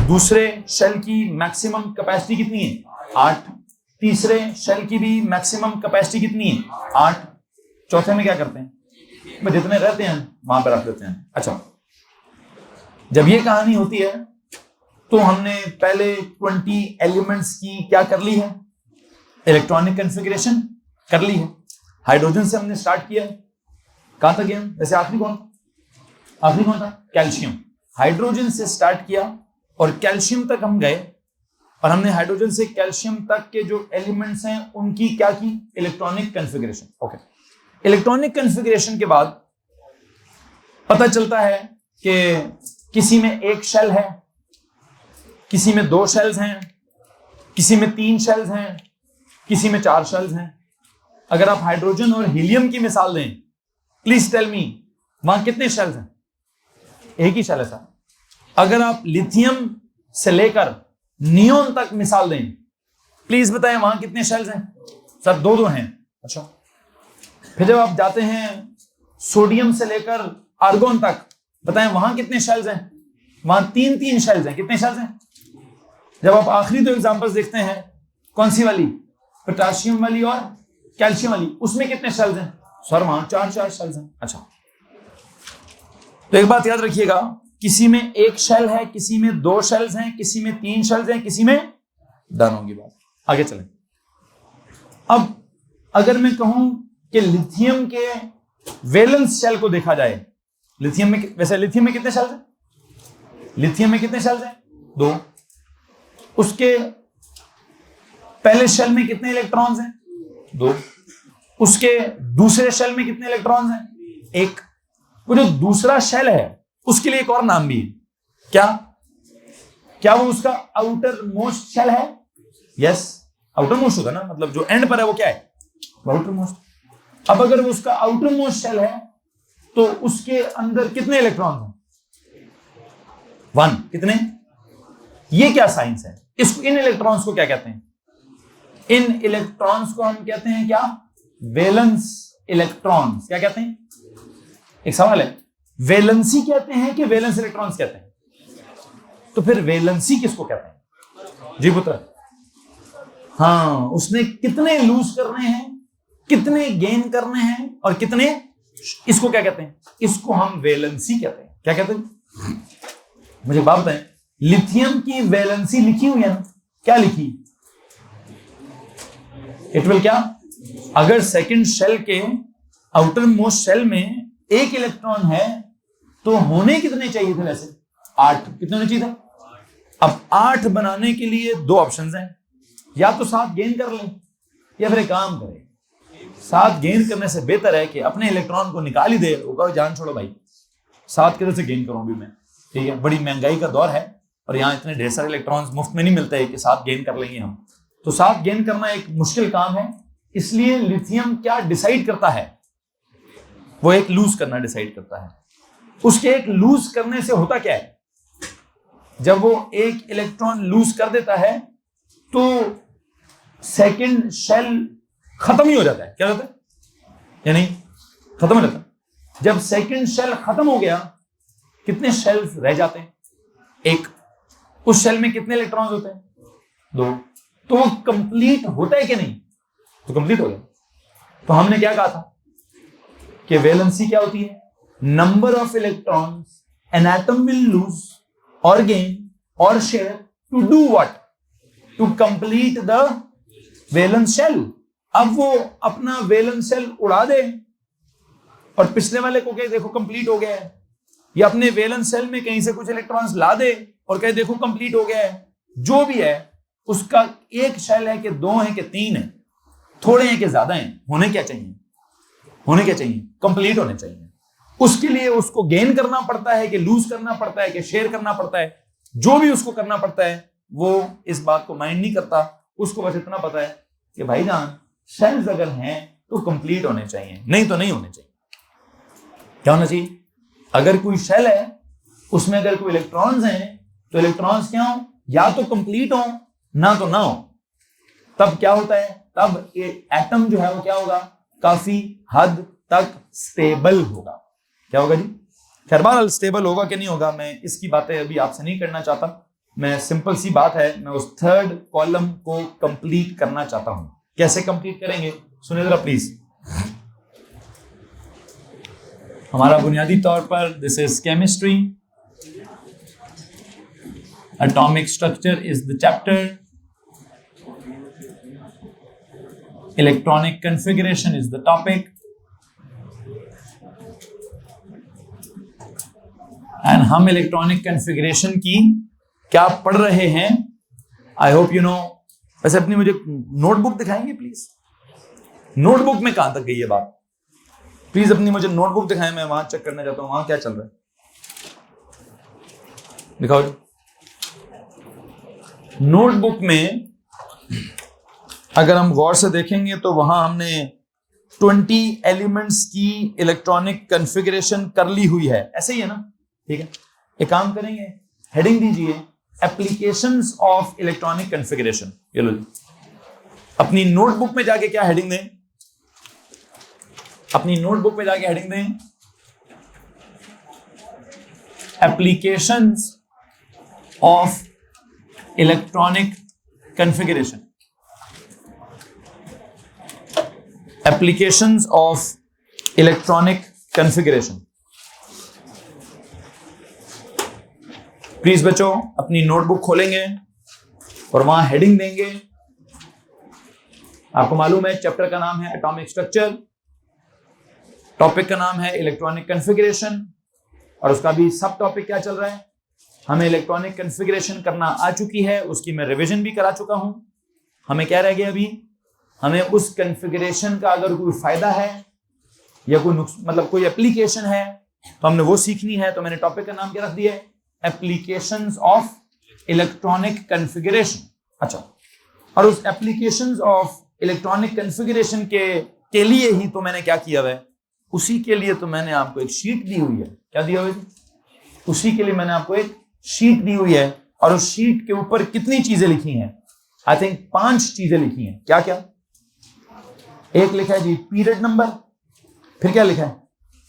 दूसरे शेल की maximum capacity कितनी है? 8। तीसरे शेल की भी मैक्सिमम कैपेसिटी कितनी है? 8। चौथे में क्या करते हैं? जितने रहते हैं वहां पर रख देते हैं। अच्छा, जब ये कहानी होती है तो हमने पहले 20 एलिमेंट्स की क्या कर ली है? इलेक्ट्रॉनिक कॉन्फ़िगरेशन कर ली है। हाइड्रोजन से हमने स्टार्ट किया। कहां तक गए? वैसे आखिरी कौन था? कैल्शियम। हाइड्रोजन से स्टार्ट किया और कैल्शियम तक हम गए, और हमने हाइड्रोजन से कैल्शियम तक के जो एलिमेंट्स हैं उनकी क्या की? Electronic configuration. Okay, electronic configuration के बाद पता चलता है कि किसी में एक शेल है, किसी में 2 शेल्स हैं, किसी में 3 शेल्स हैं, किसी में 4 शेल्स हैं। अगर आप हाइड्रोजन और हीलियम की मिसाल दें, प्लीज टेल मी वहां कितने शेल्स हैं? एक ही शेल है सर। अगर आप लिथियम से लेकर नियोन तक मिसाल दें, प्लीज बताएं वहां कितने शेल्स हैं? सर 2 हैं। अच्छा, फिर जब आप जाते हैं सोडियम से लेकर आर्गोन तक, बताएं वहां कितने शेल्स हैं? वहां 3 शेल्स हैं। कितने शेल्स हैं? जब आप आखिरी 2 एग्जांपल्स देखते हैं, कौन सी वाली? पोटेशियम वाली और कैल्शियम वाली, उसमें कितने शेल्स हैं? सर वहां 4 शेल्स हैं। अच्छा, तो एक बात याद रखिएगा, किसी में एक शेल है, किसी में 2 शेल्स हैं, किसी में 3 शेल्स हैं, किसी में दोनों की बात। आगे चलें। अब अगर मैं कहूं कि लिथियम के वैलेंस शेल को देखा जाए, लिथियम में, वैसे लिथियम में कितने शेल्स हैं? लिथियम में कितने शेल्स हैं? 2। उसके पहले शेल में कितने इलेक्ट्रॉन्स हैं? 2। उसके दूसरे शेल में कितने इलेक्ट्रॉन्स हैं? 1। वो जो दूसरा शेल है उसके लिए एक और नाम भी है। क्या वो उसका आउटर मोस्ट शेल है? यस, आउटर मोस्ट होगा ना, मतलब जो एंड पर है वो क्या है? Outer most. अब अगर वो उसका आउटर मोस्ट शेल है तो उसके अंदर कितने इलेक्ट्रॉन्स हैं? 1। कितने? ये क्या साइंस है? इन इलेक्ट्रॉन्स को क्या कहते हैं? इन इलेक्ट्रॉन्स को हम कहते हैं क्या? Valence electrons. क्या कहते हैं? एक सवाल है, वैलेंसी कहते हैं कि वैलेंस इलेक्ट्रॉन्स कहते हैं? तो फिर वैलेंसी किसको कहते हैं? जी पुत्र। हाँ, उसने कितने लूज करने हैं, कितने गेन करने हैं, और कितने, इसको क्या कहते हैं? इसको हम वैलेंसी कहते हैं। क्या कहते हैं? मुझे बात बताएं, लिथियम की वैलेंसी लिखी हुई है ना? क्या लिखी? इट विल क्या? अगर सेकंड शेल के आउटर मोस्ट शेल में 1 इलेक्ट्रॉन है तो होने कितने चाहिए थे? वैसे 8। कितने होने चाहिए थे? अब 8 बनाने के लिए 2 ऑप्शंस हैं, या तो 7 गेन कर लें, या फिर एक काम करें, 7 गेन करने से बेहतर है कि अपने इलेक्ट्रॉन को निकाल ही दे। होगा जान छोड़ो भाई, 7 किधर से गेन करूं अभी मैं? ठीक है, बड़ी महंगाई का दौर है और यहाँ इतने ढेर सारे इलेक्ट्रॉन्स मुफ्त में नहीं मिलते हैं कि 7 गेन कर लेंगे हम। तो 7 गेन करना एक मुश्किल काम है। इसलिए लिथियम क्या डिसाइड करता है? वो एक लूज करना डिसाइड करता है। उसके एक लूज करने से होता क्या है? जब वो एक इलेक्ट्रॉन लूज कर देता है तो सेकंड शेल खत्म ही हो जाता है। क्या होता है? या नहीं, खत्म हो जाता है। जब सेकंड शेल खत्म हो गया, कितने शेल्स रह जाते हैं? 1। उस शेल में कितने इलेक्ट्रॉन्स होते हैं? 2। तो वो कंप्लीट होता है कि नहीं? तो कंप्लीट हो गया। तो हमने क्या कहा था कि वैलेंसी क्या होती है? Number of electrons an atom will lose और गेन और share to do what? To complete the valence shell. अब वो अपना वैलेंस शेल उड़ा दे और पिछले वाले को कहे देखो कंप्लीट हो गया है, या अपने वैलेंस शेल में कहीं से कुछ इलेक्ट्रॉन्स ला दे और कहे देखो कंप्लीट हो गया है। जो भी है उसका एक शेल है कि 2 है कि 3 है, थोड़े हैं कि ज्यादा हैं, होने क्या चाहिए? होने क्या चाहिए? कंप्लीट होने चाहिए। उसके लिए उसको गेन करना पड़ता है कि लूज करना पड़ता है कि शेयर करना पड़ता है, जो भी उसको करना पड़ता है वो इस बात को माइंड नहीं करता। उसको बस इतना पता है कि भाईजान शेल्स अगर हैं तो कंप्लीट होने चाहिए, नहीं तो नहीं होने चाहिए। क्या होना चाहिए? अगर कोई शेल है उसमें अगर कोई इलेक्ट्रॉन्स हैं तो इलेक्ट्रॉन्स क्या हो? या तो कंप्लीट हो ना तो ना हो। तब क्या होता है? तब एटम जो है वो क्या होगा? काफी हद तक स्टेबल होगा। क्या होगा जी? खैर बहरहाल स्टेबल होगा कि नहीं होगा मैं इसकी बातें अभी आपसे नहीं करना चाहता। मैं सिंपल सी बात है, मैं उस थर्ड कॉलम को कंप्लीट करना चाहता हूं। कैसे कंप्लीट करेंगे सुनिए जरा प्लीज। हमारा बुनियादी तौर पर this is chemistry, atomic structure is the chapter, electronic configuration is the topic, and हम इलेक्ट्रॉनिक कॉन्फ़िगरेशन की क्या पढ़ रहे हैं, आई होप यू नो। वैसे अपनी मुझे नोटबुक दिखाएंगे प्लीज, नोटबुक में कहां तक गई है बात, प्लीज अपनी मुझे नोटबुक दिखाएं, मैं वहां चेक करना चाहता हूं वहां क्या चल रहा है, दिखाओ। नोटबुक में अगर हम गौर से देखेंगे तो वहां हमने 20 एलिमेंट्स की इलेक्ट्रॉनिक कॉन्फ़िगरेशन कर ली हुई है, ऐसे ही है ना, ठीक है। एक काम करेंगे, हेडिंग दीजिए एप्लीकेशंस ऑफ इलेक्ट्रॉनिक कॉन्फ़िगरेशन। ये लो जी, अपनी नोटबुक में जाके क्या हेडिंग दें, अपनी नोटबुक में जाके हेडिंग दें applications of electronic configuration, applications of electronic configuration. Please बच्चों अपनी नोटबुक खोलेंगे और वहां हेडिंग देंगे। आपको मालूम है चैप्टर का नाम है एटॉमिक स्ट्रक्चर, टॉपिक का नाम है इलेक्ट्रॉनिक कॉन्फ़िगरेशन, और उसका भी सब टॉपिक क्या चल रहा है, हमें इलेक्ट्रॉनिक कॉन्फ़िगरेशन करना आ चुकी है, उसकी मैं रिवीजन भी करा चुका हूं। हमें क्या रह गया अभी, हमें उस कॉन्फ़िगरेशन का अगर कोई फायदा है या कोई मतलब कोई एप्लीकेशन है तो हमने वो सीखनी है। तो मैंने टॉपिक का नाम क्या रख दिया है, एप्लीकेशंस ऑफ इलेक्ट्रॉनिक कॉन्फ़िगरेशन। अच्छा, और उस एप्लीकेशंस ऑफ इलेक्ट्रॉनिक कॉन्फ़िगरेशन के लिए ही तो मैंने क्या किया है, उसी के लिए तो मैंने आपको एक शीट दी हुई है। क्या दिया हुआ है, उसी के लिए मैंने आपको एक शीट दी हुई है, और उस शीट के ऊपर कितनी चीजें लिखी हैं, आई थिंक 5 चीजें लिखी हैं। क्या क्या, एक लिखा है जी पीरियड नंबर, फिर क्या लिखा है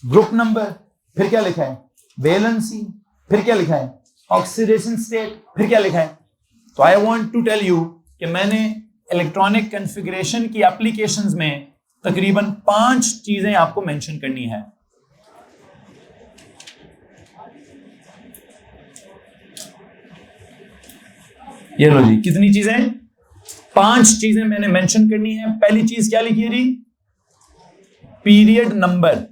ग्रुप नंबर, फिर क्या लिखा है वैलेंसी, फिर क्या लिखा है ऑक्सीडेशन स्टेट, फिर क्या लिखा है। तो I want to tell you कि मैंने इलेक्ट्रॉनिक कॉन्फ़िगरेशन की एप्लीकेशंस में तकरीबन 5 चीजें आपको मेंशन करनी है। ये लो जी, कितनी चीजें, 5 चीजें मैंने मेंशन करनी है। पहली चीज क्या लिखी है जी, पीरियड नंबर।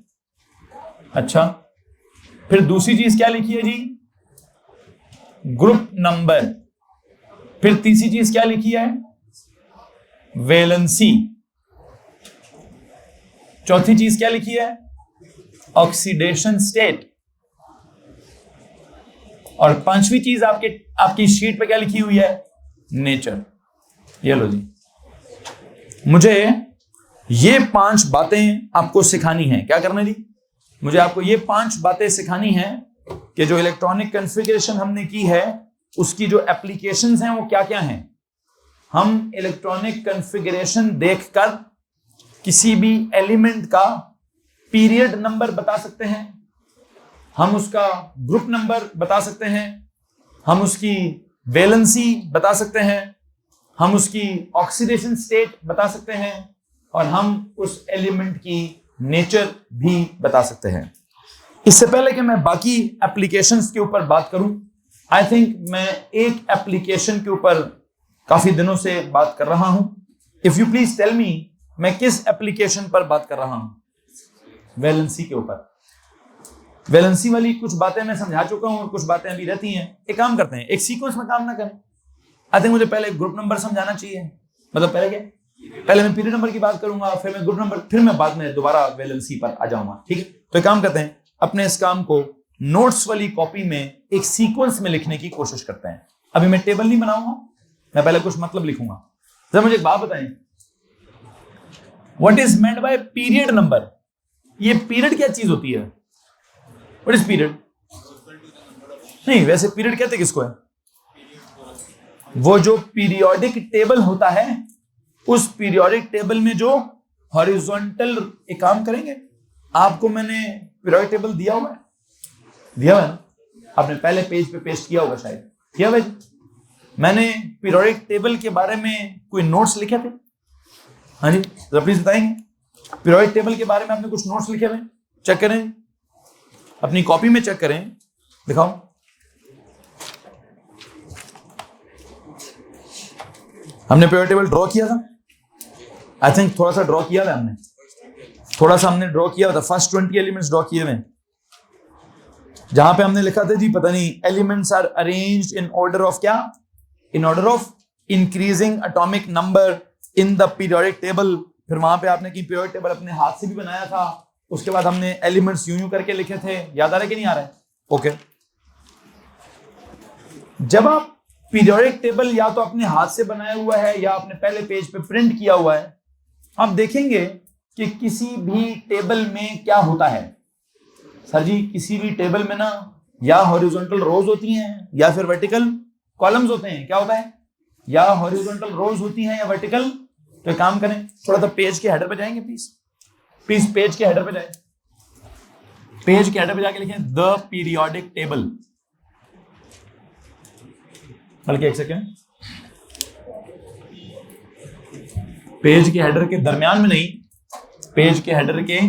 अच्छा, फिर दूसरी चीज क्या लिखी है जी, ग्रुप नंबर। फिर तीसरी चीज क्या लिखी है, वैलेंसी। चौथी चीज क्या लिखी है, ऑक्सीडेशन स्टेट। और 5वीं चीज आपकी शीट पे क्या लिखी हुई है, नेचर। ये लो जी, मुझे ये 5 बातें आपको सिखानी है। क्या करना जी, मुझे आपको ये 5 बातें सिखानी है कि जो इलेक्ट्रॉनिक कॉन्फ़िगरेशन हमने की है उसकी जो एप्लीकेशंस हैं वो क्या क्या हैं। हम इलेक्ट्रॉनिक कॉन्फ़िगरेशन देखकर किसी भी एलिमेंट का पीरियड नंबर बता सकते हैं, हम उसका ग्रुप नंबर बता सकते हैं, हम उसकी वैलेंसी बता सकते हैं, हम उसकी ऑक्सीडेशन स्टेट बता सकते हैं, और हम उस एलिमेंट की नेचर भी बता सकते हैं। इससे पहले कि मैं बाकी एप्लीकेशंस के ऊपर बात करूं, आई थिंक मैं एक एप्लीकेशन के ऊपर काफी दिनों से बात कर रहा हूं। If you please tell me, मैं किस एप्लीकेशन पर बात कर रहा हूं, वैलेंसी के ऊपर। वैलेंसी वाली कुछ बातें मैं समझा चुका हूं और कुछ बातें अभी रहती हैं। एक काम करते हैं, एक सीक्वेंस में काम ना करें। आई थिंक मुझे पहले ग्रुप नंबर समझाना चाहिए, मतलब पहले क्या, पहले मैं पीरियड नंबर की बात करूंगा, फिर मैं ग्रुप नंबर, फिर मैं बाद में दोबारा वैलेंसी पर आ जाऊंगा, ठीक है। तो एक काम करते हैं, अपने इस काम को नोट्स वाली कॉपी में एक सीक्वेंस में लिखने की कोशिश करते हैं। अभी मैं टेबल नहीं बनाऊंगा, मैं पहले कुछ मतलब लिखूंगा। जरा मुझे एक बात बताएं, what is meant by period number. ये पीरियड क्या चीज होती है, व्हाट इज पीरियड? नहीं, वैसे पीरियड कहते किसको है, वो जो पीरियोडिक टेबल होता है, उस पीरियोडिक टेबल में जो हॉरिजॉन्टल, एक काम करेंगे, आपको मैंने पीरियोडिक टेबल दिया हुआ है ना, आपने पहले पेज पे पेस्ट किया होगा शायद, किया हुआ है। मैंने पीरियोडिक टेबल के बारे में कोई नोट्स लिखे थे? हाँ जी, जरा प्लीज बताएंगे। पीरियोडिक टेबल के बारे में आपने कुछ नोट्स लिखे हुए? चेक करें, अपनी कॉपी में चेक करें, दिखाओ। हमने पीरियोडिक टेबल ड्रॉ किया था, आई थिंक थोड़ा सा ड्रॉ किया था हमने, थोड़ा सा हमने ड्रॉ किया था। फर्स्ट 20 एलिमेंट्स ड्रॉ किए हुए, जहां पे हमने लिखा था जी, पता नहीं, elements are arranged in order of क्या, in order of increasing atomic number in the periodic table. फिर वहां पे आपने की पीरियोडिक टेबल अपने हाथ से भी बनाया था, उसके बाद हमने एलिमेंट्स यूं करके लिखे थे। याद आ रहा है कि नहीं आ रहा है? ओके। जब आप पीरियोडिक टेबल या तो अपने हाथ से बनाया हुआ है या आपने पहले पेज पे प्रिंट किया हुआ है, आप देखेंगे कि किसी भी टेबल में क्या होता है। सर जी, किसी भी टेबल में ना या हॉरिजॉन्टल रोज होती हैं या फिर वर्टिकल कॉलम्स होते हैं। क्या होता है? या हॉरिजॉन्टल रोज होती हैं या वर्टिकल। तो एक काम करें, थोड़ा सा पेज के हेडर पे जाएंगे प्लीज, प्लीज पेज के हेडर पे जाए, पेज के हेडर पे जाके लिखें द पीरियोडिक टेबल। बल्कि एक सेकेंड, पेज के हेडर के दरमियान में नहीं, पेज के हेडर के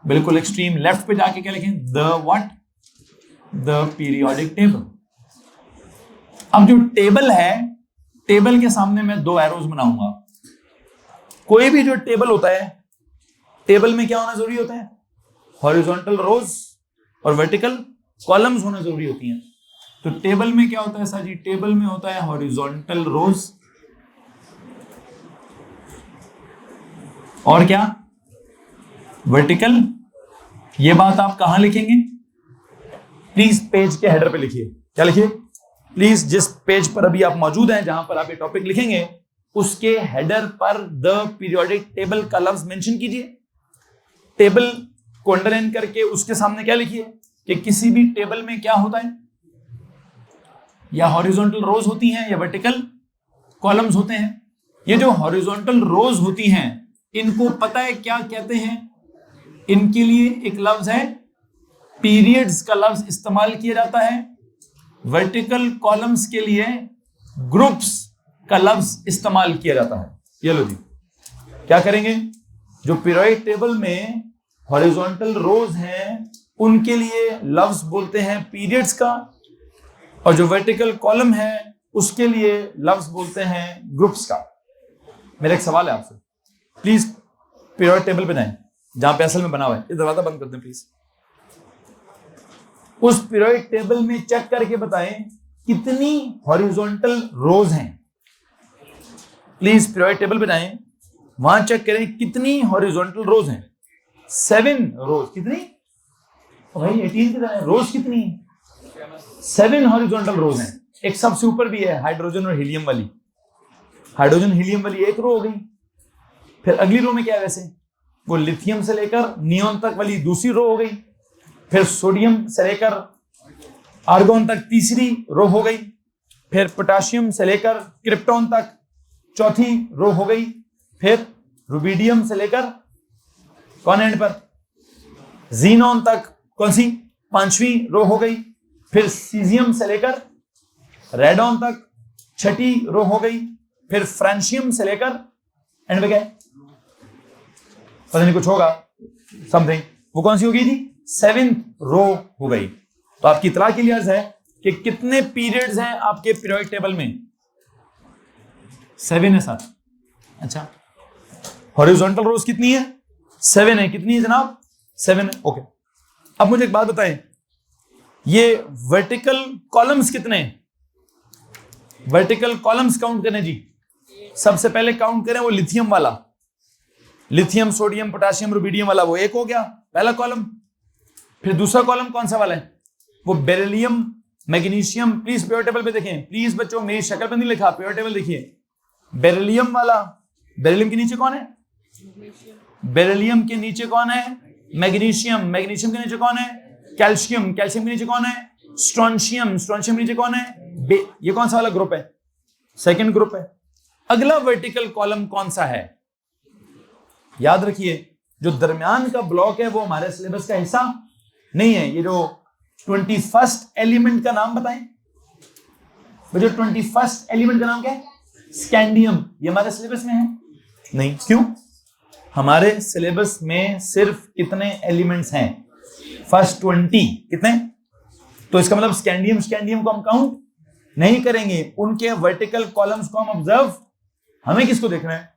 बिल्कुल एक्सट्रीम लेफ्ट पे जाके क्या लिखें, the what, the periodic table. अब जो टेबल है, टेबल के सामने मैं 2 एरोज बनाऊंगा। कोई भी जो टेबल होता है, टेबल में क्या होना जरूरी होता है? हॉरिजॉन्टल रोज और वर्टिकल कॉलम्स होना जरूरी होती हैं। तो टेबल में क्या होता है सर जी? टेबल में होता है हॉरिजॉन्टल रोज और क्या, वर्टिकल। ये बात आप कहां लिखेंगे? प्लीज पेज के हेडर पे लिखिए। क्या लिखिए? प्लीज जिस पेज पर अभी आप मौजूद हैं, जहां पर आप ये टॉपिक लिखेंगे, उसके हेडर पर द पीरियोडिक टेबल का लफ्ज मेंशन कीजिए। टेबल को अंडरलाइन करके उसके सामने क्या लिखिए कि किसी भी टेबल में क्या होता है, या हॉरिजॉन्टल रोज होती हैं या वर्टिकल कॉलम्स होते हैं। ये जो हॉरिजॉन्टल रोज होती हैं, इनको पता है क्या कहते हैं? इनके लिए एक लफ्ज है पीरियड्स का लफ्ज इस्तेमाल किया जाता है। वर्टिकल कॉलम्स के लिए ग्रुप्स का लफ्ज इस्तेमाल किया जाता है। ये लो जी, क्या करेंगे? जो पीरियोडिक टेबल में हॉरिजॉन्टल रोज हैं, उनके लिए लफ्ज बोलते हैं पीरियड्स का, और जो वर्टिकल कॉलम है उसके लिए लफ्ज बोलते हैं ग्रुप्स का। मेरा एक सवाल है आपसे, प्लीज पीरियोडिक टेबल पे जाएं जहां पे असल में बना हुआ है। ये दरवाजा बंद कर दें प्लीज। उस पीरियोडिक टेबल में चेक करके बताएं कितनी हॉरिजॉन्टल रोज हैं। प्लीज पीरियोडिक टेबल पे जाएं, वहां चेक करें कितनी हॉरिजॉन्टल रोज हैं। 7 रोज। कितनी भाई? 18 की तरह रोज कितनी? 7 हॉरिजॉन्टल रोज हैं। एक सबसे ऊपर भी है, हाइड्रोजन और हीलियम वाली। हाइड्रोजन हीलियम वाली एक रो हो गई। फिर अगली रो में क्या है? वैसे वो लिथियम से लेकर नियोन तक वाली दूसरी रो हो गई। फिर सोडियम से लेकर आर्गोन तक तीसरी रो हो गई। फिर पोटेशियम से लेकर क्रिप्टॉन तक चौथी रो हो गई। फिर रुबिडियम से लेकर कौन एंड पर, जीनोन तक कौन सी, 5वीं रो हो गई। फिर सीजियम से लेकर रेडॉन तक 6ठी रो हो गई। फिर फ्रांशियम से लेकर एंड पे क्या है? पता नहीं, कुछ होगा समथिंग, वो कौन सी हो गई थी? 7th रो हो गई। तो आपकी इतला के लिए अर्ज है कि कितने पीरियड्स हैं आपके पीरियोडिक टेबल में? 7 है सर। अच्छा, हॉरिजॉन्टल रोज कितनी है? 7 है। कितनी है जनाब? 7 है। ओके, अब मुझे एक बात बताएं, ये वर्टिकल कॉलम्स कितने हैं? वर्टिकल कॉलम्स काउंट करें जी। सबसे पहले काउंट करें वो लिथियम वाला, लिथियम, सोडियम, पोटेशियम, रुबिडियम वाला, वो एक हो गया पहला कॉलम। फिर दूसरा कॉलम कौन सा वाला है? वो beryllium, magnesium. Please periodic table पे देखें, प्लीज बच्चों, मेरी शक्ल पे नहीं लिखा, पीरियोडिक टेबल देखिए। बेरिलियम वाला, बेरिलियम के नीचे कौन है? बेरिलियम के नीचे कौन है? मैग्नीशियम। मैग्नीशियम के नीचे कौन है? कैल्शियम। कैल्शियम के नीचे कौन है? स्ट्रोंशियम। स्ट्रोंशियम के नीचे कौन है? ये कौन सा वाला ग्रुप है? सेकंड ग्रुप है। अगला वर्टिकल कॉलम कौन सा है? याद रखिए, जो दरमियान का ब्लॉक है वो हमारे सिलेबस का हिस्सा नहीं है। ये जो 21st एलिमेंट का नाम बताएं, जो 21st एलिमेंट का नाम क्या है? स्कैंडियम। ये हमारे सिलेबस में है नहीं? क्यों? हमारे सिलेबस में सिर्फ कितने एलिमेंट्स हैं? फर्स्ट 20। कितने? तो इसका मतलब स्कैंडियम को हम काउंट नहीं करेंगे, उनके वर्टिकल कॉलम्स को हम ऑब्जर्व। हमें किसको देखना है?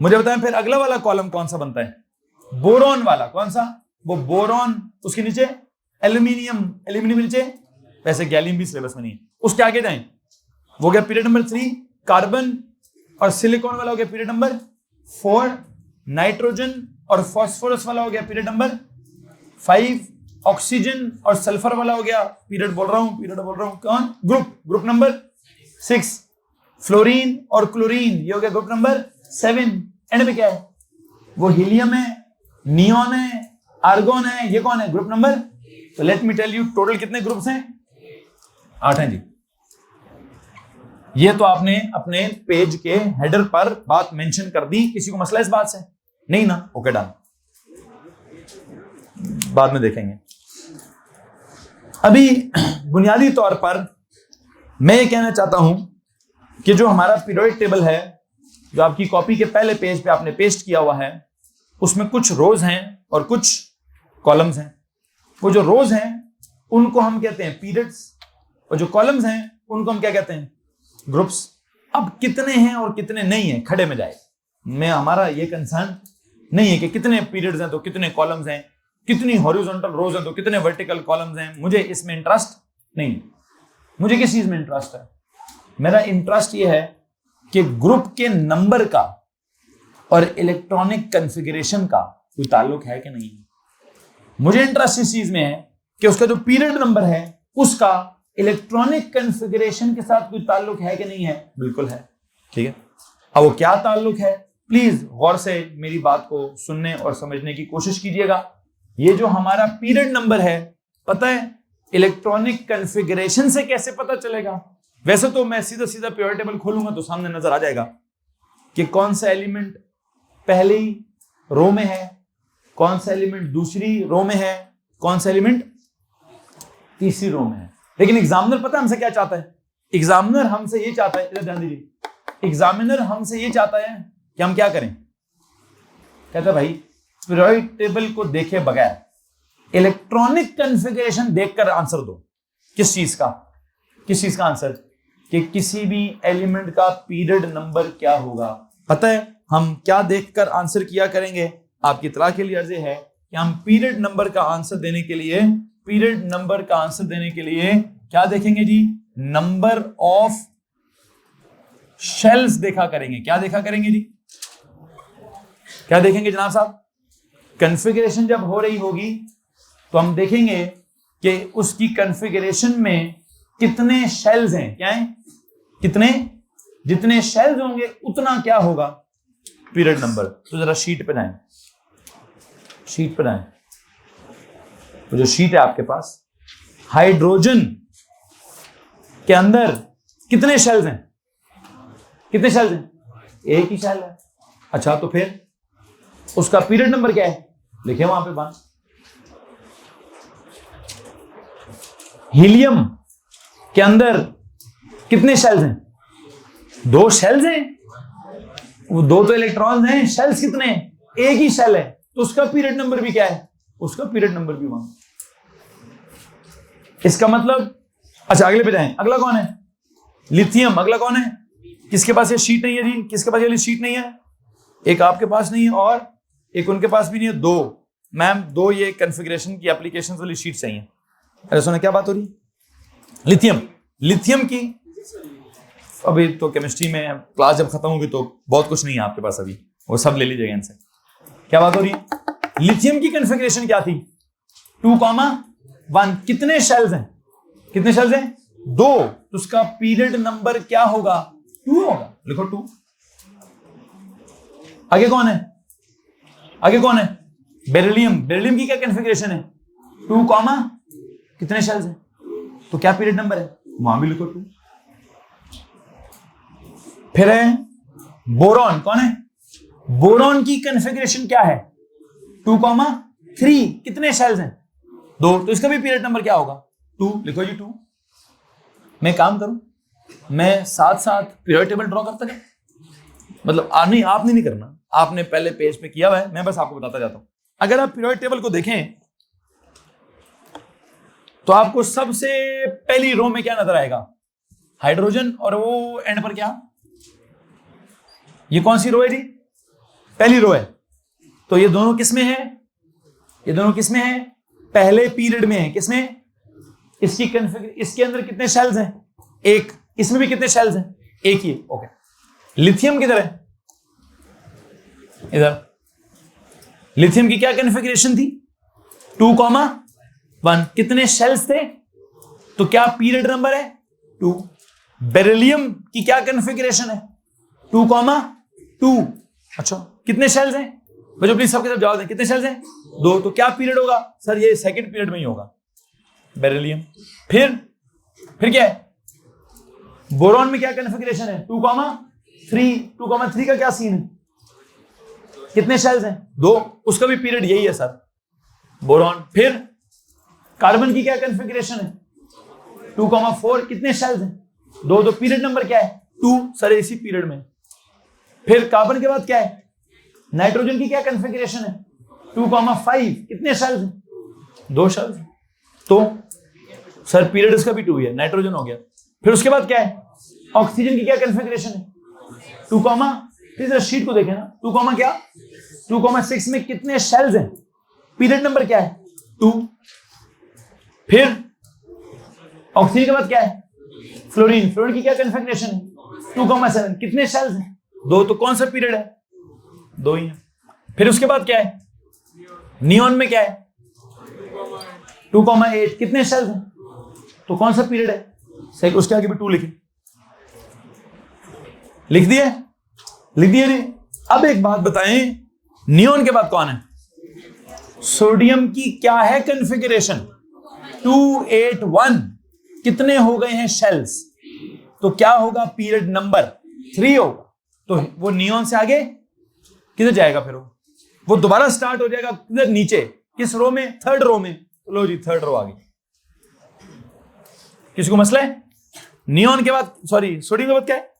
मुझे बताएं फिर अगला वाला कॉलम कौन सा बनता है? बोरॉन वाला। कौन सा? वो बोरॉन, उसके नीचे एल्यूमिनियम, एल्यूमिनियम नीचे, वैसे गैलियम भी सिलेबस में नहीं है। उसके आगे जाएं, वो गया पीरियड नंबर 3। कार्बन और सिलिकॉन वाला हो गया पीरियड नंबर 4। नाइट्रोजन और फास्फोरस वाला हो गया पीरियड नंबर 5। ऑक्सीजन और सल्फर वाला हो गया पीरियड बोल रहा हूं कौन? Group number 6। फ्लोरीन और क्लोरीन ये हो गया ग्रुप नंबर 7। एंड में क्या है? वो हीलियम है, नियॉन है, आर्गोन है। ये कौन है? Group number. तो let me tell you total कितने ग्रुप्स हैं? 8 हैं जी। ये तो आपने अपने पेज के हेडर पर बात मेंशन कर दी। किसी को मसला इस बात से? नहीं ना? ओके डन, बाद में देखेंगे। अभी बुनियादी तौर पर मैं ये कहना चाहता हूं कि जो हमारा पीरियोडिक टेबल है, जो आपकी कॉपी के पहले पेज पे आपने पेस्ट किया हुआ है, उसमें कुछ रोज हैं और कुछ कॉलम्स हैं। वो जो रोज हैं उनको हम कहते हैं पीरियड्स, और जो कॉलम्स हैं उनको हम क्या कहते हैं? ग्रुप्स। अब कितने हैं और कितने नहीं हैं खड़े में जाए, मैं हमारा ये कंसर्न नहीं है कि कितने पीरियड्स हैं तो कितने कॉलम्स हैं, कितनी हॉरिजॉन्टल रोज हैं तो कितने वर्टिकल कॉलम्स हैं। मुझे इसमें इंटरेस्ट नहीं। मुझे किस चीज में इंटरेस्ट है? मेरा इंटरेस्ट ये है कि ग्रुप के नंबर का और इलेक्ट्रॉनिक कॉन्फ़िगरेशन का कोई ताल्लुक है कि नहीं है। मुझे इंटरेस्ट इस चीज में है कि उसका जो पीरियड नंबर है उसका इलेक्ट्रॉनिक कॉन्फ़िगरेशन के साथ कोई ताल्लुक है कि नहीं है। बिल्कुल है। ठीक है, अब वो क्या ताल्लुक है, प्लीज गौर से मेरी बात को सुनने और समझने की कोशिश कीजिएगा। ये जो हमारा पीरियड नंबर है, पता है इलेक्ट्रॉनिक कॉन्फ़िगरेशन से कैसे पता चलेगा? वैसे तो मैं सीधा सीधा पीरियोडिक टेबल खोलूंगा तो सामने नजर आ जाएगा कि कौन सा एलिमेंट पहली रो में है, कौन सा एलिमेंट दूसरी रो में है, कौन सा एलिमेंट तीसरी रो में है। लेकिन एग्जामिनर पता है हमसे क्या चाहता है? एग्जामिनर हमसे ये चाहता है, इधर ध्यान दीजिए, एग्जामिनर हमसे ये चाहता है कि हम क्या करें? कहता है भाई पीरियोडिक टेबल को देखे बगैर इलेक्ट्रॉनिक कॉन्फ़िगरेशन देखकर आंसर दो। किस चीज का? किस चीज का आंसर? कि किसी भी एलिमेंट का पीरियड नंबर क्या होगा। पता है हम क्या देखकर आंसर किया करेंगे? आपकी इत्तला के लिए अर्ज है कि हम पीरियड नंबर का आंसर देने के लिए, पीरियड नंबर का आंसर देने के लिए क्या देखेंगे जी? नंबर ऑफ शेल्स देखा करेंगे। क्या देखा करेंगे जी? क्या देखेंगे जनाब साहब? कॉन्फ़िगरेशन जब हो रही होगी तो हम देखेंगे कि उसकी कॉन्फ़िगरेशन में कितने शेल्स हैं। क्या है? कितने? जितने शेल्स होंगे उतना क्या होगा? Period number. तो जरा शीट पे जाएं, शीट पे जाएं। तो जो शीट है आपके पास, हाइड्रोजन के अंदर कितने शेल्स हैं? कितने शेल्स हैं? एक ही शेल है। अच्छा, तो फिर उसका पीरियड नंबर क्या है? लिखे वहां पे बात। हीलियम के अंदर कितने शेल्स हैं? 2 शेल्स हैं। वो 2 तो इलेक्ट्रॉन्स हैं, शेल्स कितने हैं? एक ही शेल है। तो उसका पीरियड नंबर भी क्या है? उसका पीरियड नंबर भी 1। इसका मतलब, अच्छा अगले पे जाएं। अगला कौन है? लिथियम। अगला कौन है? किसके पास ये शीट नहीं है जी? किसके पास ये शीट नहीं है? एक आपके पास नहीं है और एक उनके पास भी नहीं है। 2 मैम, 2 ये कॉन्फ़िगरेशन की एप्लीकेशंस वाली शीट चाहिए। अरे सुनो, क्या बात हो रही? लिथियम, लिथियम की अभी तो केमिस्ट्री में क्लास जब खत्म होगी तो बहुत कुछ नहीं है आपके पास अभी, वो सब ले लीजिएगा इनसे। क्या बात हो रही है? लिथियम की कॉन्फ़िगरेशन क्या थी? 2,1। कितने शेल्स हैं? कितने शेल्स हैं? 2। तो उसका पीरियड नंबर क्या होगा? 2 होगा। लिखो 2। आगे कौन है? आगे कौन है? बेरिलियम। बेरिलियम की क्या कॉन्फ़िगरेशन है? 2, कितने शेल्स हैं? तो क्या पीरियड नंबर है? वहां भी लिखो 2। फिर है बोरॉन। कौन है? बोरॉन की कॉन्फ़िगरेशन क्या है? 2,3। कितने शेल्स हैं? 2। तो इसका भी पीरियड नंबर क्या होगा? 2। लिखो जी 2। मैं काम करूं, मैं साथ साथ पीरियोडिक टेबल ड्रॉ करता जाऊं? मतलब नहीं, आपने नहीं करना, आपने पहले पेज पे किया हुआ है, मैं बस आपको बताता जाता हूं। अगर आप पीरियोडिक टेबल को देखें तो आपको सबसे पहली रो में क्या नजर आएगा? हाइड्रोजन, और वो एंड पर क्या? ये कौन सी रो है जी? पहली रो है। तो ये दोनों किसमें है? ये दोनों किसमें है? पहले पीरियड में है। किसमें? इसके अंदर कितने शेल्स हैं? एक। इसमें भी कितने शेल्स हैं? एक ही। ओके, लिथियम किधर है? इधर। लिथियम की क्या कॉन्फ़िगरेशन थी? 2,1। कितने शेल्स थे? तो क्या पीरियड नंबर है? 2। बेरिलियम की क्या कॉन्फ़िगरेशन है? 2,2। अच्छा, कितने शेल्स हैं बच्चों? प्लीज सबके सब जवाब दें। कितने शेल्स हैं? 2। तो क्या पीरियड होगा सर? ये सेकंड पीरियड में ही होगा बेरिलियम। फिर क्या है? बोरॉन में क्या कॉन्फ़िगरेशन है? 2,3। 2,3 का क्या सीन है? कितने शेल्स हैं? 2। उसका भी पीरियड यही है सर, बोरॉन। फिर कार्बन की क्या कॉन्फ़िगरेशन है? 2,4। कितने शेल्स हैं? 2। तो पीरियड नंबर क्या है? 2 सर, इसी पीरियड में। फिर कार्बन के बाद क्या है? नाइट्रोजन की क्या कॉन्फ़िगरेशन है? 2,5। कितने शेल्स हैं? 2 शेल्स। तो सर पीरियड इसका भी 2 है, नाइट्रोजन हो गया। फिर उसके बाद क्या है? ऑक्सीजन की क्या कॉन्फ़िगरेशन है? 2, फिर शीट को देखें ना, 2, क्या? 2,6 में कितने शेल्स हैं? पीरियड नंबर क्या है? 2। फिर ऑक्सीजन के बाद क्या है? फ्लोरीन। फ्लोरीन की क्या कॉन्फ़िगरेशन है? 2,7। कितने शेल्स हैं? 2। तो कौन सा पीरियड है? 2 ही है। फिर उसके बाद क्या है? नियॉन में क्या है? 2,8। कितने शेल्स हैं? तो कौन सा पीरियड है? सही। उसके आगे भी 2 लिखे। लिख दिए? लिख दिए नहीं? अब एक बात बताएं, नियॉन के बाद कौन है? सोडियम की क्या है कॉन्फ़िगरेशन? 281। कितने हो गए हैं शेल्स? तो क्या होगा? पीरियड नंबर 3 होगा। तो वो नियॉन से आगे किधर जाएगा? फिर वो दोबारा स्टार्ट हो जाएगा किधर? नीचे। किस रो में? थर्ड रो में। लो जी, थर्ड रो आ गई। किसको मसला है? नियॉन के बाद, सॉरी, सोडियम के बाद क्या है?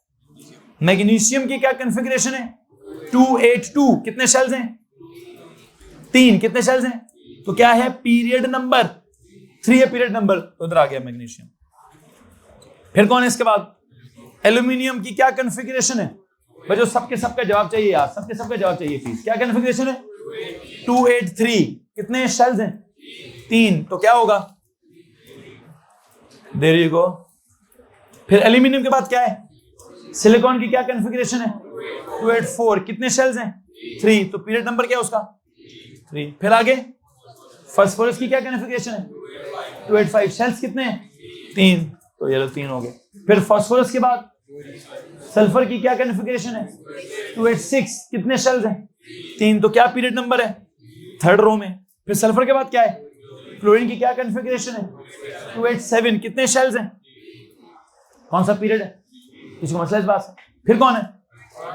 मैग्नीशियम की क्या कॉन्फ़िगरेशन है? 282। कितने शेल्स हैं? 3। कितने शेल्स हैं? तो क्या है? पीरियड नंबर 3 है, पीरियड नंबर। उधर आ गया मैग्नीशियम। फिर कौन है इसके बाद? एल्यूमिनियम की क्या कॉन्फ़िगरेशन है? बच्चों सबके सबका जवाब चाहिए यार, सबके सबका जवाब चाहिए प्लीज। क्या कॉन्फ़िगरेशन है? 283। कितने शेल्स हैं? 3। तो क्या होगा? There you go. फिर एल्यूमिनियम के बाद क्या है? सिलिकॉन की क्या कॉन्फ़िगरेशन है? 284। कितने शेल्स हैं? 3। तो पीरियड नंबर क्या है उसका? 3। फिर आगे फास्फोरस की क्या कॉन्फ़िगरेशन है? 285। शेल्स कितने हैं? 3। तो ये 3 हो गए। फिर फास्फोरस के बाद सल्फर की क्या कॉन्फ़िगरेशन है? 286। कितने शेल्स हैं? 3। तो क्या पीरियड नंबर है? थर्ड रो में। फिर सल्फर के बाद क्या है? क्लोरीन की क्या कॉन्फ़िगरेशन है? 287। कितने शेल्स हैं? कौन सा पीरियड है? किसी को मसला इस बात से? फिर कौन है?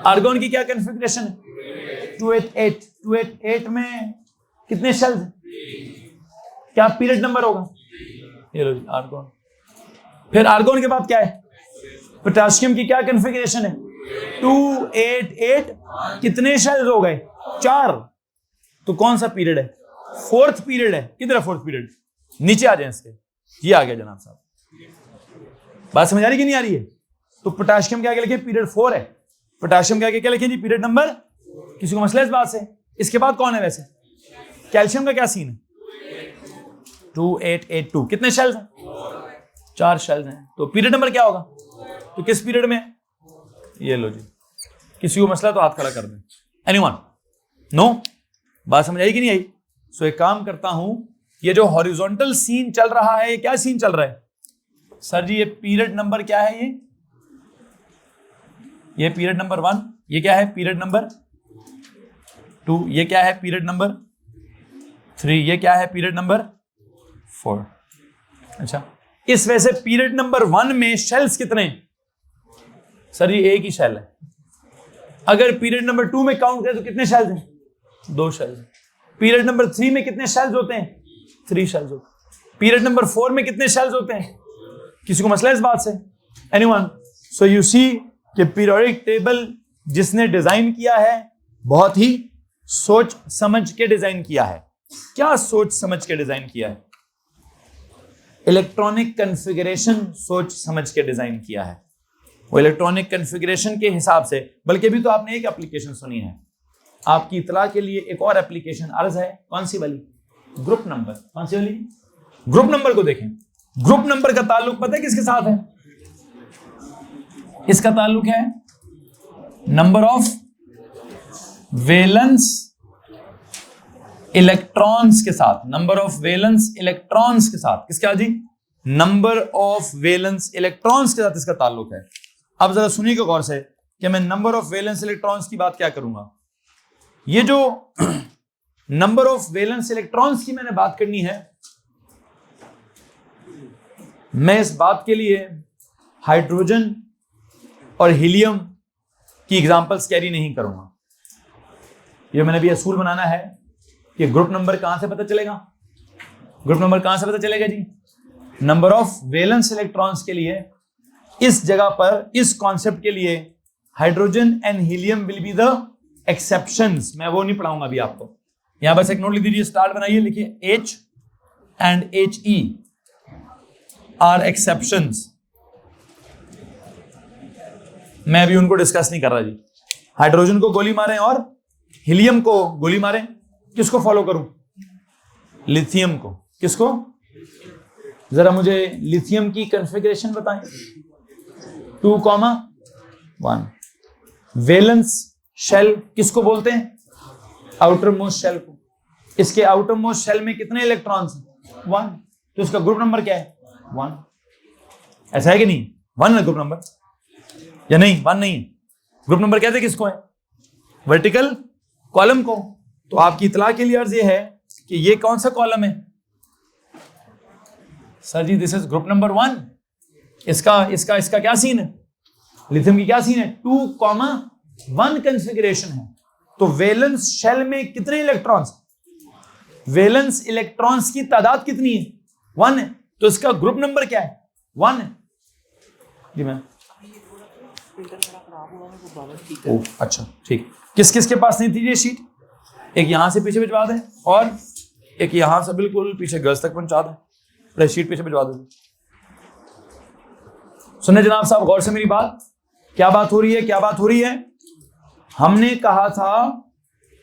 आर्गोन की क्या कॉन्फ़िगरेशन है? 288। 288 में कितने शेल्स हैं? क्या पीरियड नंबर होगा? ये लो आर्गोन। फिर आर्गोन के बाद क्या है? पोटेशियम की क्या कॉन्फ़िगरेशन है? 288। कितने शेल्स हो गए? 4। तो कौन सा पीरियड है? फोर्थ पीरियड है। किधर है फोर्थ पीरियड? नीचे आ जाए इसके। ये आ गया जनाब साहब। बात समझ आ रही कि नहीं आ रही है? तो पोटेशियम के आगे लिखे पीरियड 4 है। पोटेशियम के आगे क्या लिखे जी? Period number. किसी को मसला इस बात से? इसके बाद कौन है वैसे? कैल्शियम का क्या सीन है? 2882। कितने शेल्स हैं? 4 शेल्स हैं। तो पीरियड नंबर क्या होगा? तो किस पीरियड में? ये लो जी। किसी को मसला तो हाथ खड़ा कर दें। एनीवन? नो? बात समझ आई कि नहीं आई? सो एक काम करता हूं, ये जो हॉरिजॉन्टल सीन चल रहा है, ये क्या सीन चल रहा है सर जी? ये पीरियड नंबर क्या है? ये पीरियड नंबर 1। ये क्या है? Period number 2। ये क्या है? Period number 3। ये क्या है? Period number 4। अच्छा, इस वजह से पीरियड नंबर 1 में शेल्स कितने हैं? सर ये एक ही शेल है। अगर पीरियड नंबर 2 में काउंट करें तो कितने शेल्स हैं? 2 शेल्स। पीरियड नंबर 3 में कितने शेल्स होते हैं? 3 शेल्स होते हैं। पीरियड नंबर 4 में कितने शेल्स होते हैं? किसी को मसला है इस बात से? एनीवन? सो यू सी कि पीरियोडिक टेबल जिसने डिजाइन किया है बहुत ही सोच समझ के डिजाइन किया है। क्या सोच समझ के डिजाइन किया है? इलेक्ट्रॉनिक कॉन्फ़िगरेशन सोच समझ के डिजाइन किया है। वो इलेक्ट्रॉनिक कॉन्फ़िगरेशन के हिसाब से, बल्कि अभी तो आपने एक एप्लीकेशन सुनी है, आपकी इतला के लिए एक और एप्लीकेशन अर्ज है। कौन सी वाली? Group number. कौन सी वाली? ग्रुप नंबर को देखें। ग्रुप नंबर का ताल्लुक पता है किसके साथ है? इसका ताल्लुक है नंबर ऑफ वैलेंस इलेक्ट्रॉन्स के साथ। नंबर ऑफ वैलेंस इलेक्ट्रॉन्स के साथ। किसका जी? नंबर ऑफ वैलेंस इलेक्ट्रॉन्स के साथ इसका ताल्लुक है। अब जरा सुनिएगा गौर से कि मैं नंबर ऑफ वैलेंस इलेक्ट्रॉन्स की बात क्या करूंगा। ये जो नंबर ऑफ वैलेंस इलेक्ट्रॉन्स की मैंने बात करनी है, मैं इस बात के लिए हाइड्रोजन और हीलियम की एग्जांपल्स कैरी नहीं करूंगा। ये मैंने भी असूल बनाना है कि ग्रुप नंबर कहां से पता चलेगा? ग्रुप नंबर कहां से पता चलेगा जी? नंबर ऑफ वैलेंस इलेक्ट्रॉन्स के लिए इस जगह पर, इस कॉन्सेप्ट के लिए hydrogen and helium will be the exceptions. मैं वो नहीं पढ़ाऊंगा अभी आपको। यहां बस एक नोट लिख दीजिए, स्टार्ट बनाइए, लिखिए H and HE are exceptions. मैं अभी उनको डिस्कस नहीं कर रहा जी। हाइड्रोजन को गोली मारें और हीलियम को गोली मारें, किसको फॉलो करूं? लिथियम को। किसको? जरा मुझे लिथियम की कॉन्फ़िगरेशन बताएं। 2,1। वैलेंस शेल किसको बोलते हैं? आउटर मोस्ट शेल को। इसके आउटर मोस्ट शेल में कितने इलेक्ट्रॉन्स हैं? 1। तो इसका ग्रुप नंबर क्या है? 1। ऐसा है कि नहीं? 1 है ग्रुप नंबर या नहीं? 1 नहीं है। ग्रुप नंबर कहते किसको है? वर्टिकल कॉलम को। तो आपकी इतला के लिए अर्ज ये है कि ये कौन सा कॉलम है? Sir ji this is group number 1। इसका क्या सीन है? लिथियम की क्या सीन है? 2,1 कॉन्फ़िगरेशन है। तो वैलेंस शेल में कितने इलेक्ट्रॉन्स? वैलेंस इलेक्ट्रॉन्स की तादाद कितनी है? 1 है। तो इसका ग्रुप नंबर क्या है? 1 है जी मैम। अच्छा ठीक। किस किस के पास नहीं थी ये शीट? एक यहां से पीछे भिजवा दें और एक यहां से बिल्कुल पीछे गर्ल्स तक पहुंचा दें। शीट पीछे भिजवा दें। सुने जनाब साहब गौर से मेरी बात। क्या बात हो रही है? क्या बात हो रही है? हमने कहा था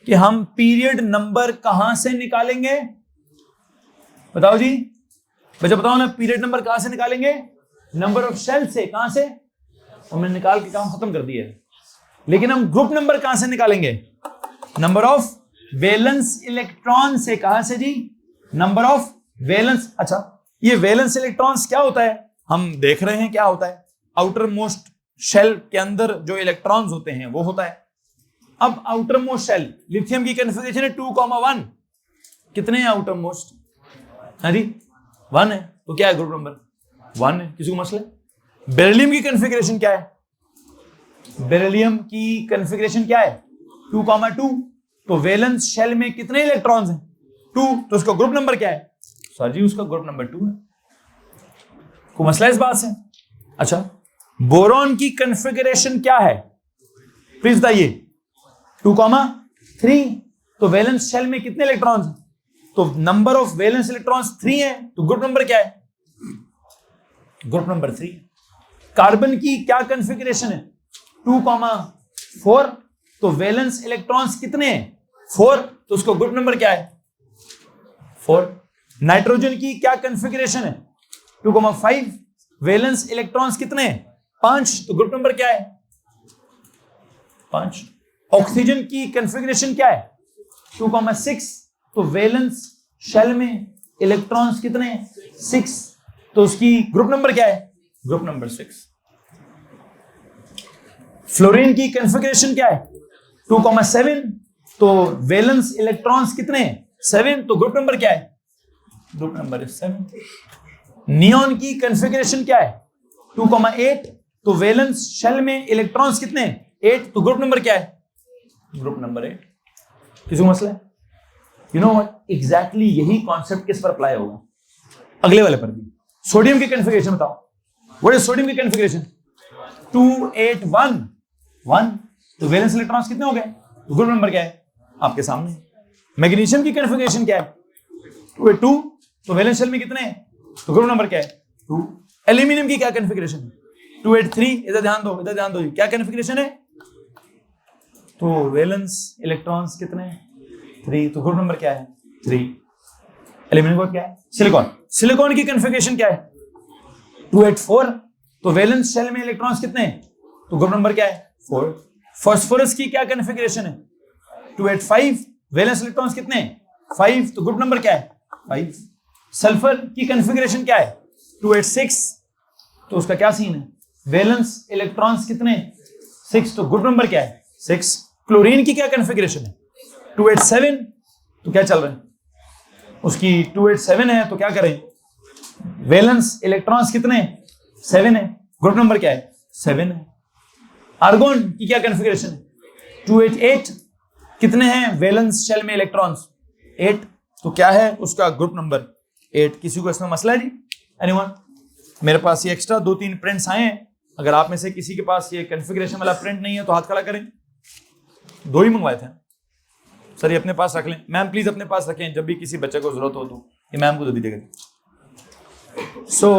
कि हम पीरियड नंबर कहां से निकालेंगे? बताओ जी, बच्चा बताओ ना, पीरियड नंबर कहां से निकालेंगे? नंबर ऑफ शेल से। कहां से? हमने निकाल के काम खत्म कर दिया है। लेकिन हम ग्रुप नंबर कहां से निकालेंगे? नंबर ऑफ वैलेंस इलेक्ट्रॉन से। कहां से जी? Number of valence. अच्छा, ये वैलेंस इलेक्ट्रॉन्स क्या होता है? हम देख रहे हैं क्या होता है। आउटर मोस्ट शेल के अंदर जो इलेक्ट्रॉन्स होते हैं वो होता है। अब आउटर मोस्ट शेल, लिथियम की कॉन्फ़िगरेशन है 2,1। कितने हैं आउटर मोस्ट? हाँ जी 1 है। तो क्या है ग्रुप नंबर? 1 है। किसी को मसला? बेरिलियम की कॉन्फ़िगरेशन क्या है? बेरिलियम की कॉन्फ़िगरेशन क्या है? 2,2। तो वैलेंस शेल में कितने इलेक्ट्रॉन्स हैं? 2। तो उसका ग्रुप नंबर क्या है? सर जी उसका ग्रुप नंबर 2 है। को मसला इस बात से? अच्छा, बोरॉन की कॉन्फ़िगरेशन क्या है प्लीज बताइए? 2,3। तो वैलेंस शेल में कितने इलेक्ट्रॉन्स हैं? तो नंबर ऑफ वैलेंस इलेक्ट्रॉन्स 3 है। तो ग्रुप नंबर क्या है? Group number 3। कार्बन की क्या कॉन्फ़िगरेशन है? 2,4। तो वैलेंस इलेक्ट्रॉन्स कितने हैं? 4। तो उसको ग्रुप नंबर क्या है? 4। नाइट्रोजन की क्या कॉन्फ़िगरेशन है? 2,5। वैलेंस इलेक्ट्रॉन्स कितने हैं? 5। तो ग्रुप नंबर क्या है? 5। ऑक्सीजन की कॉन्फ़िगरेशन क्या है? 2,6। तो वैलेंस शेल में इलेक्ट्रॉन्स कितने हैं? 6। तो उसकी ग्रुप नंबर क्या है? Group number 6। फ्लोरीन की कॉन्फ़िगरेशन क्या है? 2,7। तो वैलेंस इलेक्ट्रॉन्स कितने हैं? 7। तो ग्रुप नंबर क्या है? Group number is 7। नियॉन की कॉन्फ़िगरेशन क्या है? 2,8। तो वैलेंस शेल में इलेक्ट्रॉन्स कितने हैं? 8। तो ग्रुप नंबर क्या है? Group number 8। किसी को मसला है? यू नो व्हाट, एग्जैक्टली यही कॉन्सेप्ट किस पर अप्लाई होगा? अगले वाले पर भी। सोडियम की कॉन्फ़िगरेशन बताओ। व्हाट इज सोडियम की कॉन्फ़िगरेशन? 281 1, तो वैलेंस इलेक्ट्रॉन्स कितने हो गए? तो ग्रुप नंबर क्या है आपके सामने। मैग्नीशियम की कन्फिगरेशन क्या है? 282, तो वैलेंस शेल में कितने हैं? तो ग्रुप नंबर क्या है? 2। एल्यूमिनियम की क्या कन्फिगरेशन है? 283, इधर ध्यान दो, इधर ध्यान दो, क्या कन्फिगरेशन है? तो वैलेंस इलेक्ट्रॉन्स कितने हैं? 3, तो ग्रुप नंबर क्या है? 3। एल्यूमिनियम का क्या है? सिलिकॉन। सिलिकॉन की कन्फिगरेशन क्या है? 284, तो वैलेंस शेल में इलेक्ट्रॉन्स कितने हैं? तो ग्रुप नंबर क्या है? 4। फास्फोरस की क्या कन्फिगरेशन है? 285, वैलेंस इलेक्ट्रॉन्स कितने हैं? 5, तो ग्रुप नंबर क्या है? 5। सल्फर की कन्फिगरेशन क्या है? 286, तो उसका क्या सीन है? वैलेंस इलेक्ट्रॉन्स कितने? 6, तो ग्रुप नंबर क्या है? 6। क्लोरीन की क्या कन्फिगरेशन है? 287, तो क्या चल रहा है उसकी? 287 है, तो क्या करें? वैलेंस इलेक्ट्रॉन्स कितने? 7 है, ग्रुप नंबर क्या है? 7 है। आर्गोन की क्या कन्फिगरेशन है? 288, कितने हैं वैलेंस शेल में इलेक्ट्रॉन्स? 8, तो क्या है उसका ग्रुप नंबर? 8। किसी को इसमें मसला है जी? एनीवन? मेरे पास ये एक्स्ट्रा 2-3 प्रिंट्स आए हैं, अगर आप में से किसी के पास ये कन्फिगरेशन वाला प्रिंट नहीं है तो हाथ खड़ा करें। 2 ही मंगवाए थे सर, ये अपने पास रख लें। मैम प्लीज अपने पास रखें, जब भी किसी बच्चे को जरूरत हो तो ये मैम को दे दीजिएगा। सो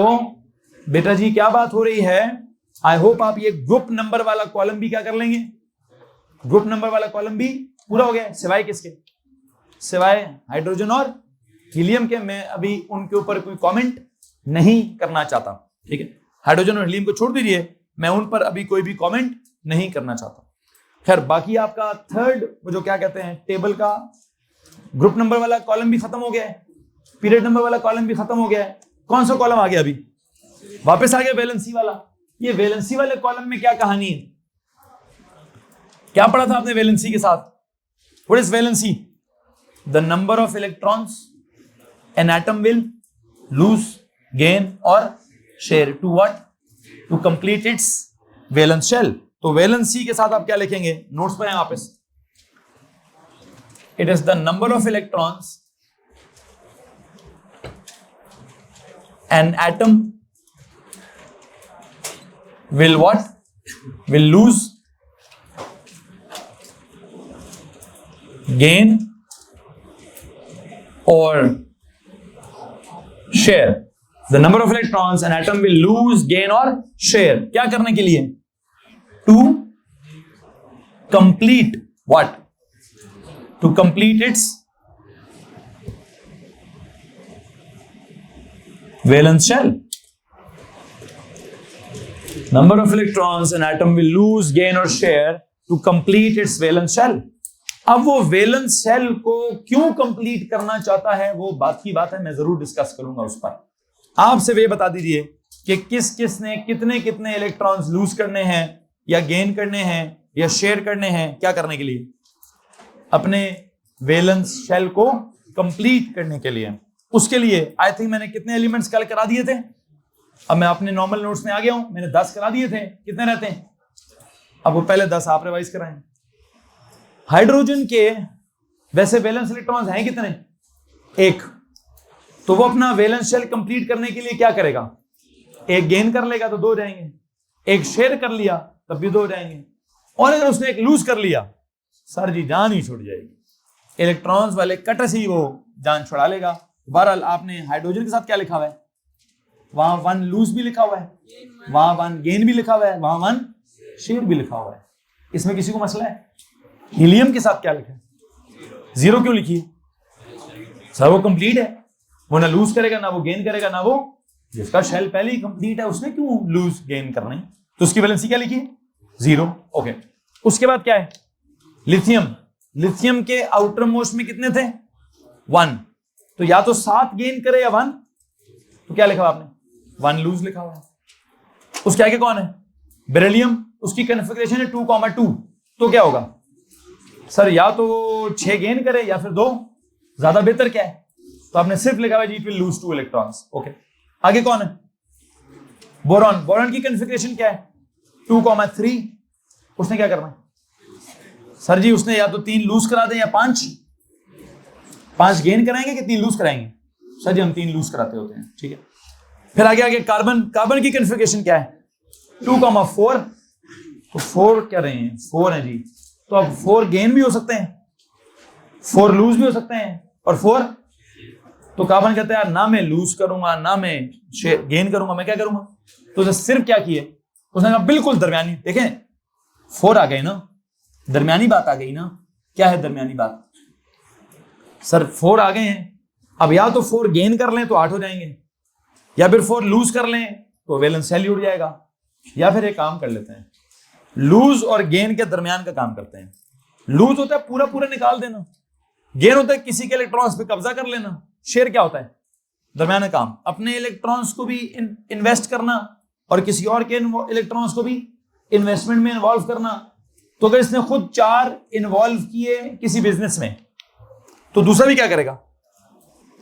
बेटा जी क्या बात हो रही है? आई होप आप ये ग्रुप नंबर वाला कॉलम भी क्या कर लेंगे? ग्रुप नंबर वाला कॉलम भी पूरा हो गया, सिवाय किसके? सिवाय हाइड्रोजन और हीलियम के। मैं अभी उनके ऊपर कोई कमेंट नहीं करना चाहता, ठीक है? हाइड्रोजन और हीलियम को छोड़ दीजिए, मैं उन पर अभी कोई भी कमेंट नहीं करना चाहता। खैर, बाकी आपका थर्ड वो जो क्या कहते हैं टेबल का ग्रुप नंबर वाला कॉलम भी खत्म हो गया है, पीरियड नंबर वाला कॉलम भी खत्म हो गया है। कौन सा कॉलम आ गया? अभी वापस आ गया वैलेंसी वाला। ये वैलेंसी वाले कॉलम में क्या कहानी है? क्या पढ़ा था आपने वैलेंसी के साथ? What is valency? The number of electrons an atom will lose, gain और share to what? To complete its valence shell. तो वैलेंसी के साथ आप क्या लिखेंगे? नोट्स पर हैं वापस। It is the number of electrons an atom will what? Will lose, gain or share. The number of electrons an atom will lose, gain or share. क्या करने के लिए? To complete what? To complete its valence shell. Number of electrons an atom will lose, gain or share to complete its valence shell. अब वो valence shell को क्यों complete करना चाहता है वो बात की बात है, मैं जरूर डिस्कस करूंगा उस पर। आप सिर्फ ये बता दीजिए कि किस किस ने कितने कितने इलेक्ट्रॉन्स लूज करने हैं या गेन करने हैं या शेयर करने हैं, क्या करने के लिए? अपने वैलेंस शेल को कंप्लीट करने के लिए। उसके लिए आई थिंक मैंने कितने एलिमेंट्स कल करा दिए थे? अब मैं अपने नॉर्मल नोट्स में आ गया हूं, मैंने 10 करा दिए थे। कितने रहते हैं? अब वो पहले 10 आप रिवाइज कराएं। हाइड्रोजन के वैसे वैलेंस इलेक्ट्रॉन्स हैं कितने? 1। तो वो अपना वैलेंस शेल कंप्लीट करने के लिए क्या करेगा? 1 गेन कर लेगा तो 2 हो जाएंगे, 1 शेयर कर लिया तब भी 2 हो जाएंगे, और अगर उसने 1 लूज कर लिया सर जी जान ही छुट जाएगी। इलेक्ट्रॉन्स वाले कट से ही वो जान छुड़ा लेगा। बहरहाल आपने हाइड्रोजन के साथ क्या लिखा हुआ है? वहां 1 लूज भी लिखा हुआ है, वहां 1 गेन भी लिखा हुआ है, वहां 1 शेयर भी लिखा हुआ है। इसमें किसी को मसला है? हीलियम के साथ क्या लिखा है? 0 क्यों लिखी है? सर वो कंप्लीट है, वो ना लूज करेगा ना वो गेन करेगा, ना वो, जिसका शेल पहले ही कंप्लीट है उसने क्यों लूज गेन करना है? तो उसकी वैलेंसी क्या लिखी है? 0। ओके। उसके बाद क्या है? लिथियम। लिथियम के आउटर मोस्ट में कितने थे? 1। तो या तो 7 गेन करे या 1, तो क्या लिखा हुआ आपने? 1 लूज लिखा हुआ है। उसके आगे कौन है? बेरिलियम। उसकी कन्फिगरेशन है 2,2। तो क्या होगा सर? या तो 6 गेन करे या फिर 2, ज्यादा बेहतर क्या है? तो आपने सिर्फ लिखा हुआ है it will lose 2 electrons. Okay. आगे कौन है? बोरॉन। बोरॉन की कन्फिगरेशन क्या है? 2,3। उसने क्या करना है? सर जी उसने या तो 3 लूज करा दे या 5 गेन कराएंगे कि 3 लूज कराएंगे? सर जी हम 3 लूज कराते होते हैं, ठीक है। फिर आगे कार्बन। कार्बन की कन्फिगरेशन क्या है? 2,4। तो 4 क्या रहे हैं, 4 है जी। तो अब 4 गेन भी हो सकते हैं, 4 लूज भी हो सकते हैं, और 4 तो कार्बन कहते हैं यार ना मैं लूज करूंगा ना मैं गेन करूंगा, मैं क्या करूंगा। तो उसने सिर्फ क्या किए, उसने कहा बिल्कुल दरमियानी। देखें 4 आ गए ना, दरमियानी बात आ गई ना। क्या है दरमियानी बात सर, 4 आ गए हैं, अब या तो 4 गेन कर लें तो 8 हो जाएंगे, या फिर 4 लूज कर लें तो वैलेंस शेल उड़ जाएगा, या फिर एक काम कर लेते हैं लूज और गेन के दरमियान का काम करते हैं। लूज होता है पूरा पूरा निकाल देना, गेन होता है किसी के इलेक्ट्रॉन्स पे कब्जा कर लेना, शेयर क्या होता है दरमियान काम, अपने इलेक्ट्रॉन्स को भी इन्वेस्ट करना और किसी और के इलेक्ट्रॉन्स को भी इन्वेस्टमेंट में इन्वॉल्व करना। तो अगर इसने खुद 4 इन्वॉल्व किए किसी बिजनेस में, तो दूसरा भी क्या करेगा,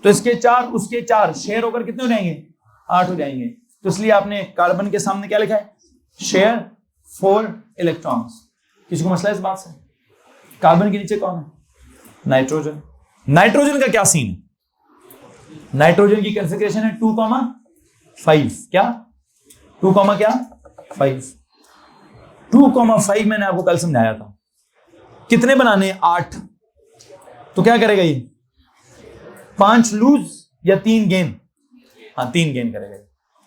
तो इसके 4 उसके 4 शेयर होकर कितने हो जाएंगे, 8 हो जाएंगे। तो इसलिए आपने कार्बन के सामने क्या लिखा है, शेयर 4 इलेक्ट्रॉन्स। किसी को मसला है इस बात से। कार्बन के नीचे कौन है, नाइट्रोजन। नाइट्रोजन का क्या सीन है, नाइट्रोजन की कॉन्फ़िगरेशन है 2,5। क्या 2,5? 2,5 मैंने आपको कल समझाया था। कितने बनाने, 8। तो क्या करेगा ये, 5 लूज या 3 गेन, हाँ 3 गेन करेगा,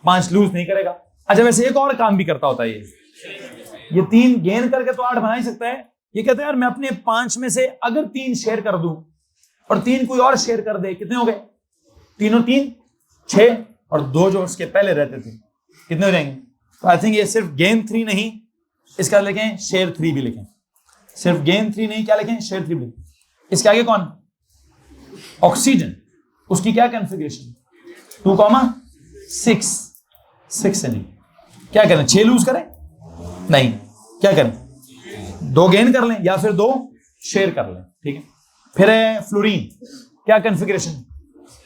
5 लूज नहीं करेगा। अच्छा वैसे एक और काम भी करता होता है ये 3 गेन करके तो 8 बना ही सकता है। ये कहते हैं यार मैं अपने 5 में से अगर 3 शेयर कर दूं और 3 कोई और शेयर कर दे, कितने हो गए, 3 और 3 6, और 2 जो उसके पहले रहते थे कितने हो जाएंगे। तो आई थिंक ये सिर्फ गेन 3 नहीं, इसका लिखें शेयर 3 भी लिखें, सिर्फ गेन 3 नहीं, क्या लिखें, शेयर 3 भी लिखें। इसके आगे कौन, ऑक्सीजन, उसकी क्या कॉन्फ़िगरेशन, 2,6। 6 से नहीं, क्या करें, 6 लूज करें, नहीं क्या करें, 2 गेन कर लें या फिर 2 शेयर कर लें, ठीक है। फिर है फ्लोरीन, क्या कॉन्फ़िगरेशन,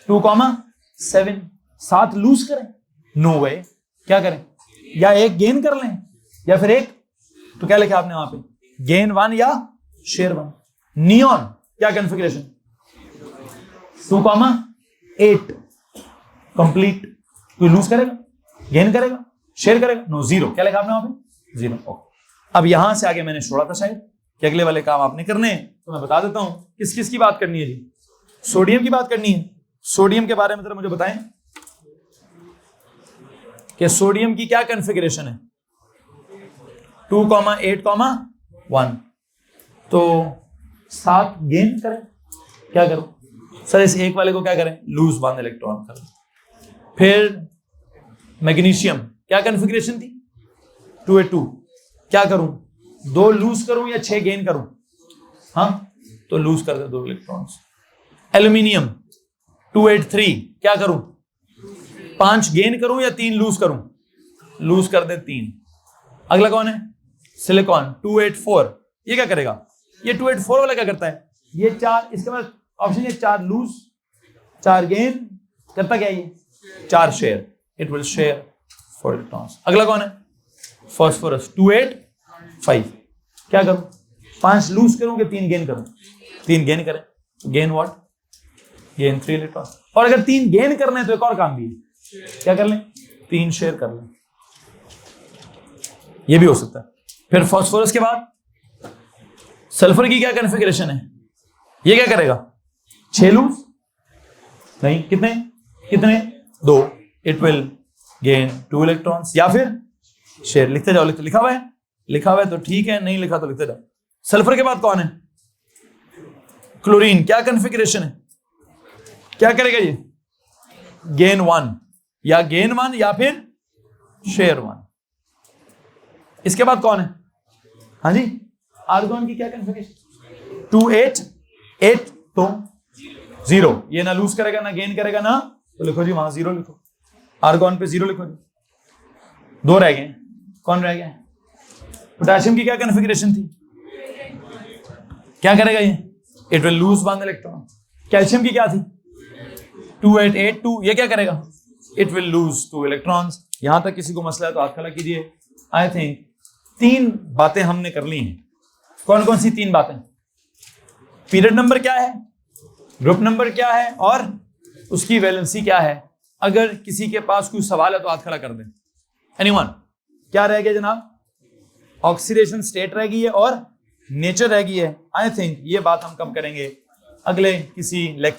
2,7। 7 लूज करें, नो वे, क्या करें, या 1 गेन कर लें या फिर 1, तो क्या लिखा आपने वहां पे, गेन 1 या शेयर 1। नियॉन क्या कॉन्फ़िगरेशन, 2,8 कंप्लीट। कोई लूज करेगा, गेन करेगा, शेयर करेगा, नो, 0। क्या लिखा आपने वहां पे, 0। ओके, अब यहां से आगे मैंने छोड़ा था शायद कि अगले वाले काम आपने करने हैं, तो मैं बता देता हूं किस किस की बात करनी है जी। सोडियम की बात करनी है। सोडियम के बारे में जरा मुझे बताएं कि सोडियम की क्या कॉन्फ़िगरेशन है, 2,8,1। तो 7 गेन करें, क्या करूं सर, इस एक वाले को क्या करें, लूज 1 इलेक्ट्रॉन करें। फिर मैग्नीशियम क्या कॉन्फ़िगरेशन थी, 2,8,2। क्या करूं, 2 लूज करूं या 6 गेन करूं, हाँ तो लूज कर दे 2 इलेक्ट्रॉन्स। एल्यूमिनियम 2,8,3, क्या करूं, 5 गेन करूं या 3 लूज करूं, लूज कर दे 3। अगला कौन है, सिलिकॉन 2,8,4। ये क्या करेगा, ये 2,8,4 वाला क्या करता है, ये 4, इसके बाद ऑप्शन है 4 लूज 4 गेन, करता क्या ये 4 share, it will share 4 electrons. अगला कौन है, फास्फोरस 2,8,5। क्या करूं, 5 लूज करूं कि 3 गेन करूं, 3 गेन करें, गेन व्हाट, गेन 3 इलेक्ट्रॉन। और अगर 3 गेन करने हैं तो एक और काम भी है, क्या कर लें, 3 शेयर कर लें, ये भी हो सकता है। फिर फास्फोरस के बाद सल्फर की क्या कॉन्फ़िगरेशन है, ये क्या करेगा, 6 लूज नहीं, कितने कितने 2, इट विल गेन 2 इलेक्ट्रॉन्स या फिर शेयर। लिखते जाओ, लिखा हुआ है, लिखा हुआ है तो ठीक है, नहीं लिखा तो लिखते जाओ। सल्फर के बाद कौन है, क्लोरीन, क्या कॉन्फ़िगरेशन है, क्या करेगा ये, गेन 1 या फिर शेयर 1। इसके बाद कौन है, हाँ जी, आर्गॉन की क्या कॉन्फ़िगरेशन, 2,8,8 तो 0, ये ना लूज करेगा ना गेन करेगा ना, तो लिखो जी वहां 0 लिखो, आर्गॉन पे 0 लिखो जी। 2 रह गए, कौन रह गया, पोटेशियम की क्या कॉन्फ़िगरेशन थी, क्या करेगा ये, it will lose 1 electron. Calcium की क्या थी, 2,8,8,2, ये क्या करेगा, इट विल लूज 2 इलेक्ट्रॉन्स। यहां तक किसी को मसला है तो हाथ खड़ा कीजिए। आई थिंक 3 बातें हमने कर ली हैं। कौन कौन सी 3 बातें, पीरियड नंबर क्या है, ग्रुप नंबर क्या है और उसकी वैलेंसी क्या है। अगर किसी के पास कोई सवाल है तो हाथ खड़ा कर दें। एनीवन, क्या रह गया जनाब, ऑक्सीडेशन स्टेट रह गई है और नेचर रह गई है। आई थिंक ये बात हम कब करेंगे, अगले किसी लेक्चर